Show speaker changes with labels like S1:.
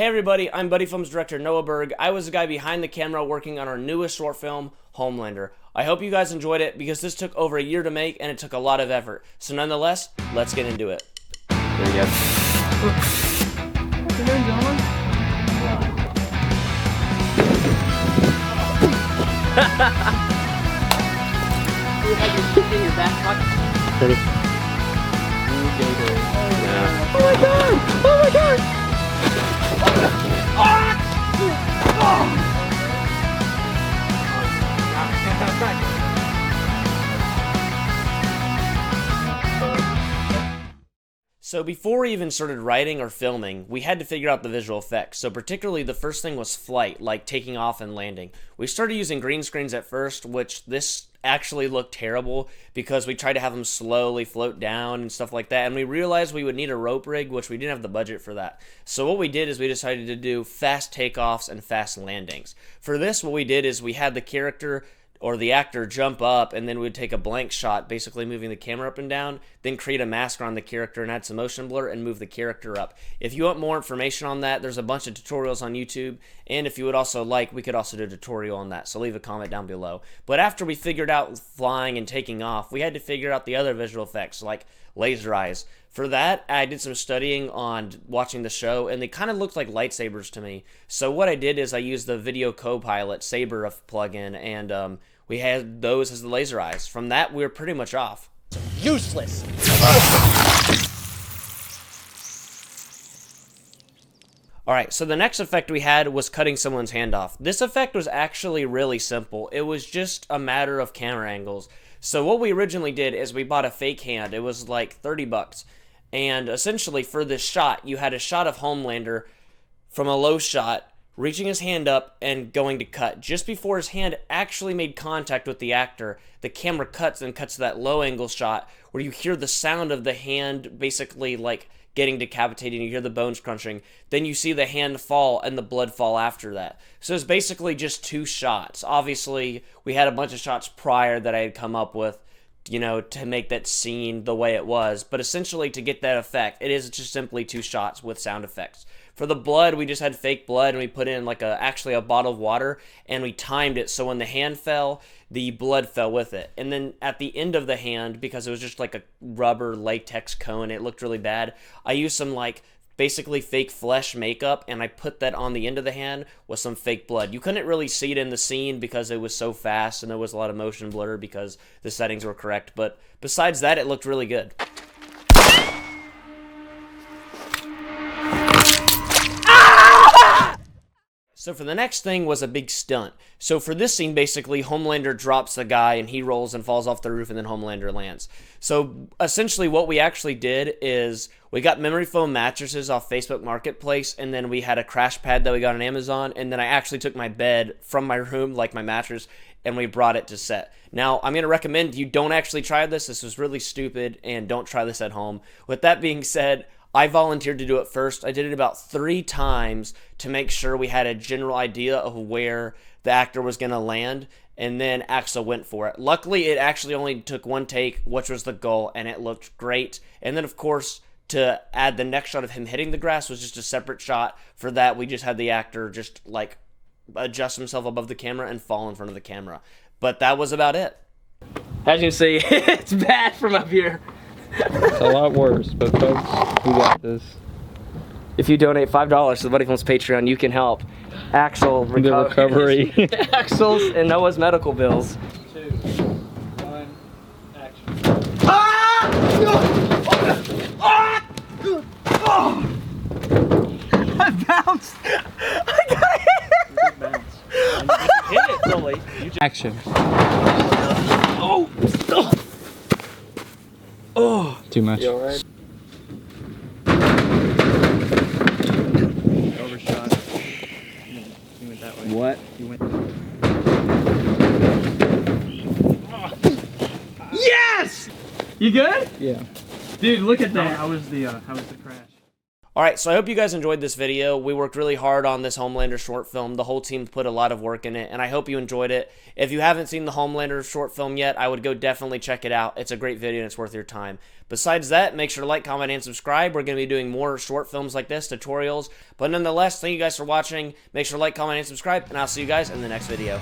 S1: Hey everybody, I'm Buddy Films director Noah Berg. I was the guy behind the camera working on our newest short film, Homelander. I hope you guys enjoyed it because this took over a year to make and it took a lot of effort. So nonetheless, let's get into it.
S2: There you go. What's your name, gentlemen?
S3: You had your shit in your back pocket.
S2: Ready?
S3: Oh my god! Oh my god!
S1: So before we even started writing or filming, we had to figure out the visual effects. So particularly the first thing was flight, like taking off and landing. We started using green screens at first, which this actually looked terrible because we tried to have them slowly float down and stuff like that. And we realized we would need a rope rig, which we didn't have the budget for that. So what we did is we decided to do fast takeoffs and fast landings. For this, what we did is we had the character or the actor jump up, and then we'd take a blank shot, basically moving the camera up and down, then create a mask around the character and add some motion blur and move the character up. If you want more information on that, there's a bunch of tutorials on YouTube, and if you would also like, we could also do a tutorial on that, so leave a comment down below. But after we figured out flying and taking off, we had to figure out the other visual effects, like laser eyes. For that, I did some studying on watching the show, and they kind of looked like lightsabers to me. So what I did is I used the Video Copilot Saber plugin, and we had those as the laser eyes. From that, we were pretty much off.
S3: Useless!
S1: Alright, so the next effect we had was cutting someone's hand off. This effect was actually really simple. It was just a matter of camera angles. So what we originally did is we bought a fake hand. It was like 30 bucks. And essentially for this shot, you had a shot of Homelander from a low shot, reaching his hand up and going to cut. Just before his hand actually made contact with the actor, the camera cuts and cuts to that low angle shot where you hear the sound of the hand basically like getting decapitated and you hear the bones crunching. Then you see the hand fall and the blood fall after that. So it's basically just two shots. Obviously, we had a bunch of shots prior that I had come up with, you know, to make that scene the way it was. But essentially, to get that effect, it is just simply two shots with sound effects. For the blood, we just had fake blood, and we put in like actually a bottle of water, and we timed it so when the hand fell, the blood fell with it. And then at the end of the hand, because it was just like a rubber latex cone, it looked really bad, I used some like basically fake flesh makeup, and I put that on the end of the hand with some fake blood. You couldn't really see it in the scene because it was so fast, and there was a lot of motion blur because the settings were correct. But besides that, it looked really good. So for the next thing was a big stunt. So for this scene, basically, Homelander drops the guy and he rolls and falls off the roof and then Homelander lands. So essentially what we actually did is we got memory foam mattresses off Facebook Marketplace, and then we had a crash pad that we got on Amazon, and then I actually took my bed from my room, like my mattress, and we brought it to set. Now, I'm going to recommend you don't actually try this. This was really stupid, and don't try this at home. With that being said, I volunteered to do it first. I did it about 3 times to make sure we had a general idea of where the actor was going to land, and then Axel went for it. Luckily, it actually only took 1 take, which was the goal, and it looked great. And then, of course, to add the next shot of him hitting the grass was just a separate shot. For that, we just had the actor just, like, adjust himself above the camera and fall in front of the camera. But that was about it.
S3: As you can see, it's bad from up here.
S2: It's a lot worse, but folks, we got this.
S3: If you donate $5 to the Buddy Films Patreon, you can help Axel
S2: The recovery.
S3: Axel's and Noah's medical bills.
S2: 2, 1, action.
S3: I bounced! I got hit!
S1: You hit it, Billy.
S2: Action.
S3: Oh!
S2: Oh! Too much.
S3: You alright?
S2: Overshot. You went that way.
S3: What?
S2: You went.
S3: Yes! You good?
S2: Yeah.
S3: Dude, look at that.
S2: How was the crash?
S1: Alright, so I hope you guys enjoyed this video. We worked really hard on this Homelander short film. The whole team put a lot of work in it, and I hope you enjoyed it. If you haven't seen the Homelander short film yet, I would go definitely check it out. It's a great video, and it's worth your time. Besides that, make sure to like, comment, and subscribe. We're going to be doing more short films like this, tutorials. But nonetheless, thank you guys for watching. Make sure to like, comment, and subscribe, and I'll see you guys in the next video.